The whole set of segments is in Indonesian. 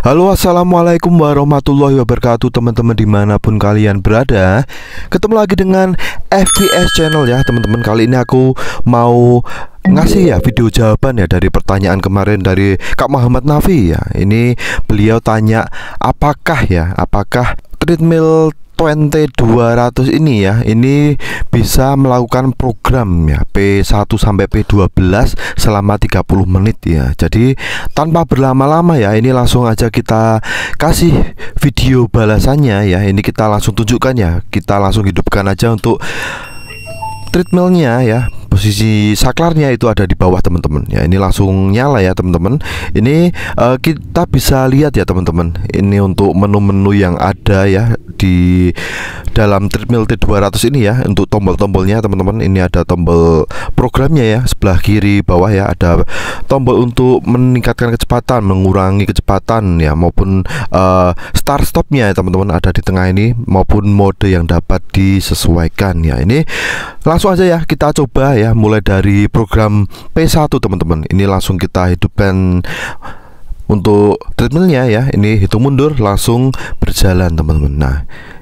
Halo, assalamualaikum warahmatullahi wabarakatuh, teman-teman dimanapun kalian berada. Ketemu lagi dengan FPS Channel ya teman-teman. Kali ini aku mau ngasih ya video jawaban ya dari pertanyaan kemarin dari Kak Muhammad Nafi ya. Ini beliau tanya apakah treadmill 200 ini ya, ini bisa melakukan program ya P1 sampai P12 selama 30 menit ya. Jadi tanpa berlama-lama ya, ini langsung aja kita kasih video balasannya ya. Ini kita langsung tunjukkan ya, kita langsung hidupkan aja untuk treadmillnya ya. Posisi saklarnya itu ada di bawah teman-teman ya. Ini langsung nyala ya teman-teman. Ini kita bisa lihat ya teman-teman. Ini untuk menu-menu yang ada ya di dalam treadmill T200 ini ya. Untuk tombol-tombolnya teman-teman, ini ada tombol programnya ya, sebelah kiri bawah ya. Ada tombol untuk meningkatkan kecepatan, mengurangi kecepatan ya, maupun start stopnya ya teman-teman, ada di tengah ini, maupun mode yang dapat disesuaikan ya. Ini langsung aja ya kita coba ya, mulai dari program P1 teman-teman. Ini langsung kita hidupkan untuk treadmillnya ya. Ini hitung mundur langsung berjalan teman-teman. Nah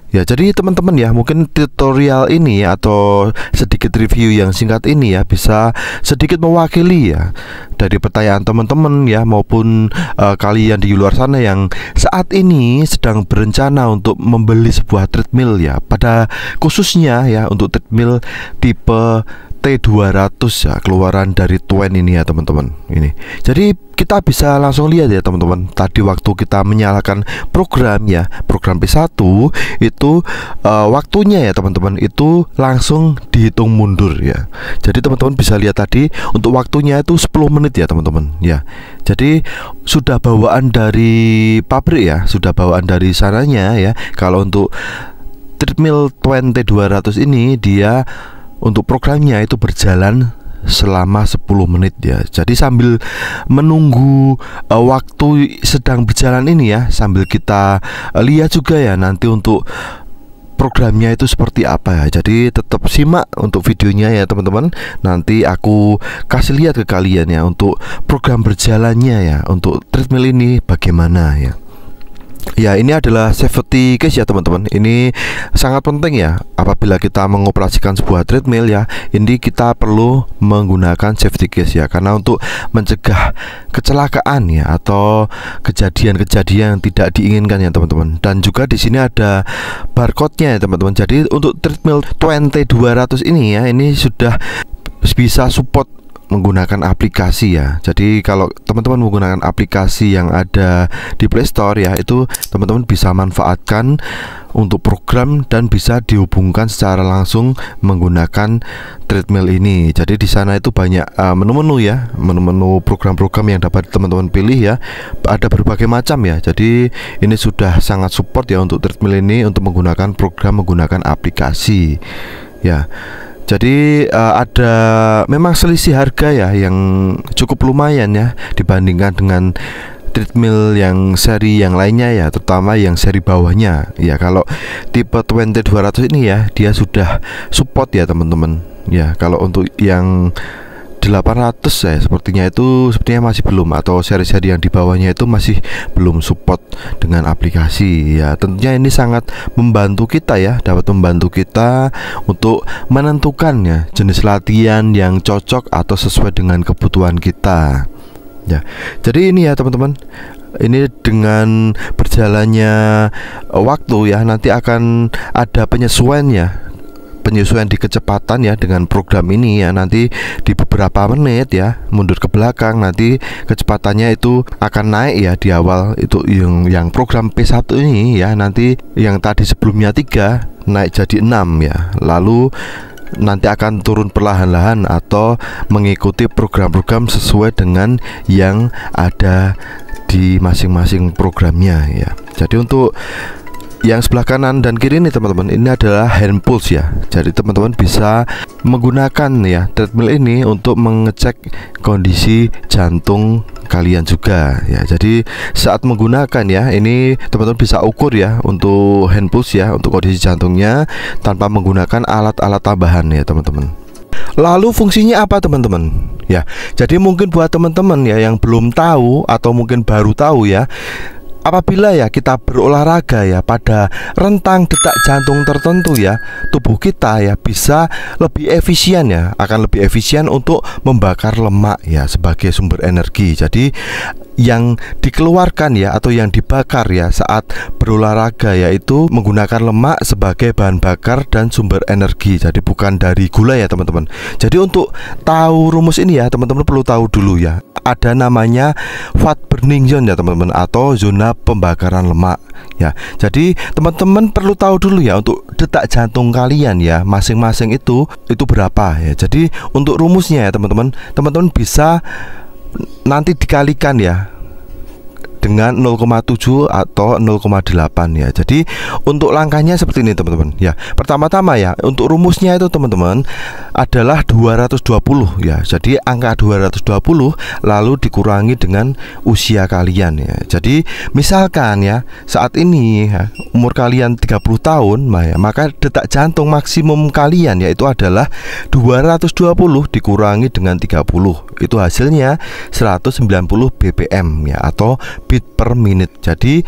ya, jadi teman-teman ya, mungkin tutorial ini atau sedikit review yang singkat ini ya bisa sedikit mewakili ya dari pertanyaan teman-teman ya, maupun kalian di luar sana yang saat ini sedang berencana untuk membeli sebuah treadmill ya, pada khususnya ya untuk treadmill tipe T200 ya, keluaran dari Twain ini ya teman-teman. Ini jadi kita bisa langsung lihat ya teman-teman. Tadi waktu kita menyalakan program ya, program P1 itu waktunya ya teman-teman, itu langsung dihitung mundur ya. Jadi teman-teman bisa lihat tadi untuk waktunya itu 10 menit ya teman-teman ya. Jadi sudah bawaan dari pabrik ya, sudah bawaan dari sananya ya. Kalau untuk treadmill Twain T200 ini, dia untuk programnya itu berjalan selama 10 menit ya. Jadi sambil menunggu waktu sedang berjalan ini ya, sambil kita lihat juga ya nanti untuk programnya itu seperti apa ya. Jadi tetap simak untuk videonya ya teman-teman. Nanti aku kasih lihat ke kalian ya untuk program berjalannya ya untuk treadmill ini bagaimana ya. Ya, ini adalah safety case ya teman-teman. Ini sangat penting ya apabila kita mengoperasikan sebuah treadmill ya. Ini kita perlu menggunakan safety case ya, karena untuk mencegah kecelakaan ya atau kejadian-kejadian yang tidak diinginkan ya teman-teman. Dan juga di sini ada barcode-nya ya teman-teman. Jadi untuk treadmill Twain T200 ini ya, ini sudah bisa support menggunakan aplikasi ya. Jadi kalau teman-teman menggunakan aplikasi yang ada di Play Store ya, itu teman-teman bisa manfaatkan untuk program dan bisa dihubungkan secara langsung menggunakan treadmill ini. Jadi di sana itu banyak menu-menu ya, menu-menu program-program yang dapat teman-teman pilih ya. Ada berbagai macam ya. Jadi ini sudah sangat support ya untuk treadmill ini untuk menggunakan program menggunakan aplikasi ya. Jadi ada memang selisih harga ya yang cukup lumayan ya dibandingkan dengan treadmill yang seri yang lainnya ya, terutama yang seri bawahnya ya. Kalau tipe Twain T200 ini ya, dia sudah support ya teman-teman ya. Kalau untuk yang 800 ya sepertinya masih belum, atau seri-seri yang di bawahnya itu masih belum support dengan aplikasi ya. Tentunya ini sangat membantu kita ya, dapat membantu kita untuk menentukan ya jenis latihan yang cocok atau sesuai dengan kebutuhan kita ya. Jadi ini ya teman-teman, ini dengan berjalannya waktu ya, nanti akan ada penyesuaian di kecepatan ya dengan program ini ya. Nanti di beberapa menit ya mundur ke belakang, nanti kecepatannya itu akan naik ya. Di awal itu yang program P1 ini ya, nanti yang tadi sebelumnya 3 naik jadi 6 ya. Lalu nanti akan turun perlahan-lahan atau mengikuti program-program sesuai dengan yang ada di masing-masing programnya ya. Jadi untuk yang sebelah kanan dan kiri ini teman-teman, ini adalah hand pulse ya. Jadi teman-teman bisa menggunakan ya treadmill ini untuk mengecek kondisi jantung kalian juga ya. Jadi saat menggunakan ya, ini teman-teman bisa ukur ya untuk hand pulse ya, untuk kondisi jantungnya tanpa menggunakan alat-alat tambahan ya teman-teman. Lalu fungsinya apa teman-teman? Ya, jadi mungkin buat teman-teman ya yang belum tahu atau mungkin baru tahu ya, apabila ya kita berolahraga ya pada rentang detak jantung tertentu ya, tubuh kita ya bisa lebih efisien ya, akan lebih efisien untuk membakar lemak ya sebagai sumber energi. Jadi yang dikeluarkan ya atau yang dibakar ya saat berolahraga yaitu menggunakan lemak sebagai bahan bakar dan sumber energi. Jadi bukan dari gula ya teman-teman. Jadi untuk tahu rumus ini ya teman-teman perlu tahu dulu ya, ada namanya fat burning zone ya teman-teman, atau zona pembakaran lemak ya. Jadi teman-teman perlu tahu dulu ya untuk detak jantung kalian ya masing-masing itu berapa ya. Jadi untuk rumusnya ya teman-teman bisa nanti dikalikan ya dengan 0,7 atau 0,8 ya. Jadi untuk langkahnya seperti ini teman-teman ya. Pertama-tama ya untuk rumusnya itu teman-teman adalah 220 ya. Jadi angka 220 lalu dikurangi dengan usia kalian ya. Jadi misalkan ya saat ini ya, umur kalian 30 tahun maka detak jantung maksimum kalian yaitu adalah 220 dikurangi dengan 30. Itu hasilnya 190 BPM ya, atau beat per menit. Jadi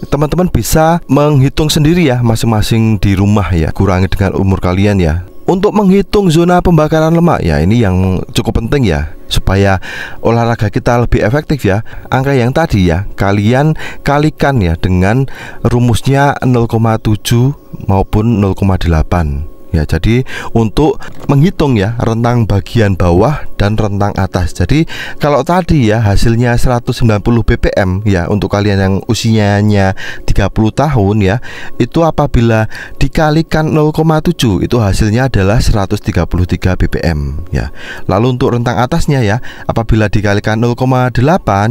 teman-teman bisa menghitung sendiri ya masing-masing di rumah ya, kurangi dengan umur kalian ya. Untuk menghitung zona pembakaran lemak ya, ini yang cukup penting ya supaya olahraga kita lebih efektif ya. Angka yang tadi ya kalian kalikan ya dengan rumusnya 0,7 maupun 0,8 ya. Jadi untuk menghitung ya rentang bagian bawah dan rentang atas. Jadi kalau tadi ya hasilnya 190 BPM ya untuk kalian yang usianya 30 tahun ya, itu apabila dikalikan 0,7 itu hasilnya adalah 133 BPM ya. Lalu untuk rentang atasnya ya, apabila dikalikan 0,8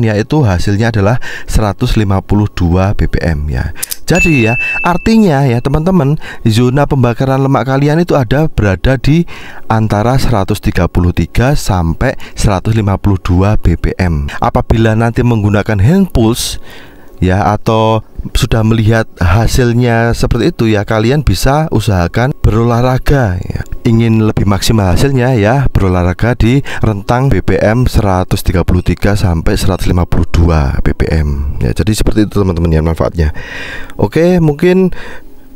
ya itu hasilnya adalah 152 BPM ya. Jadi ya artinya ya teman-teman, zona pembakaran lemak kalian itu berada di antara 133 sampai 152 BPM. Apabila nanti menggunakan hand pulse ya atau sudah melihat hasilnya seperti itu ya, kalian bisa usahakan berolahraga ya. Ingin lebih maksimal hasilnya ya, berolahraga di rentang BPM 133 sampai 152 BPM ya. Jadi seperti itu teman-teman ya manfaatnya. Oke, mungkin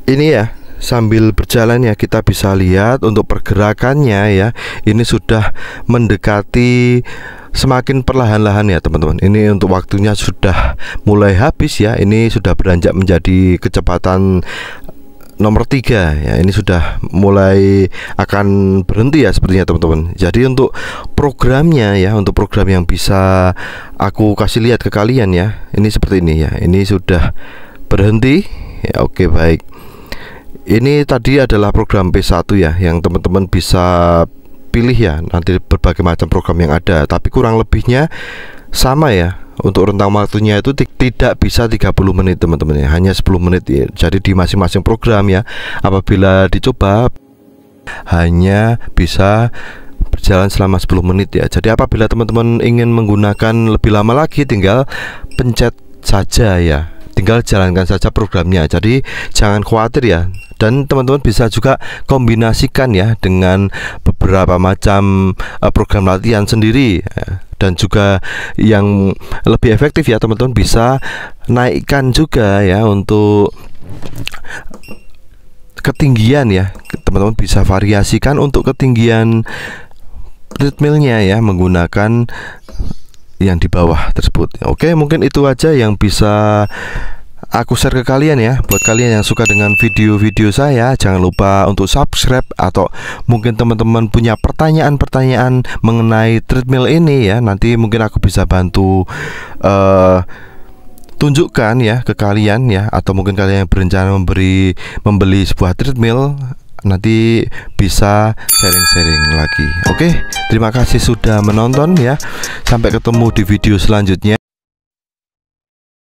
ini ya sambil berjalan ya kita bisa lihat untuk pergerakannya ya. Ini sudah mendekati semakin perlahan-lahan ya teman-teman. Ini untuk waktunya sudah mulai habis ya. Ini sudah beranjak menjadi kecepatan nomor 3 ya. Ini sudah mulai akan berhenti ya sepertinya teman-teman. Jadi untuk programnya ya, untuk program yang bisa aku kasih lihat ke kalian ya, ini seperti ini ya. Ini sudah berhenti ya. Oke, baik. Ini tadi adalah program P1 ya, yang teman-teman bisa pilih ya. Nanti berbagai macam program yang ada, tapi kurang lebihnya sama ya. Untuk rentang waktunya itu tidak bisa 30 menit teman-teman ya, hanya 10 menit ya. Jadi di masing-masing program ya, apabila dicoba hanya bisa berjalan selama 10 menit ya. Jadi apabila teman-teman ingin menggunakan lebih lama lagi, tinggal pencet saja ya, tinggal jalankan saja programnya. Jadi jangan khawatir ya. Dan teman-teman bisa juga kombinasikan ya dengan beberapa macam program latihan sendiri ya. Dan juga yang lebih efektif ya teman-teman bisa naikkan juga ya untuk ketinggian ya. Teman-teman bisa variasikan untuk ketinggian treadmillnya ya menggunakan yang di bawah tersebut. Oke, mungkin itu aja yang bisa aku share ke kalian ya. Buat kalian yang suka dengan video-video saya, jangan lupa untuk subscribe. Atau mungkin teman-teman punya pertanyaan-pertanyaan mengenai treadmill ini ya, nanti mungkin aku bisa bantu tunjukkan ya ke kalian ya. Atau mungkin kalian yang berencana membeli sebuah treadmill, nanti bisa sharing-sharing lagi. Oke, terima kasih sudah menonton ya. Sampai ketemu di video selanjutnya.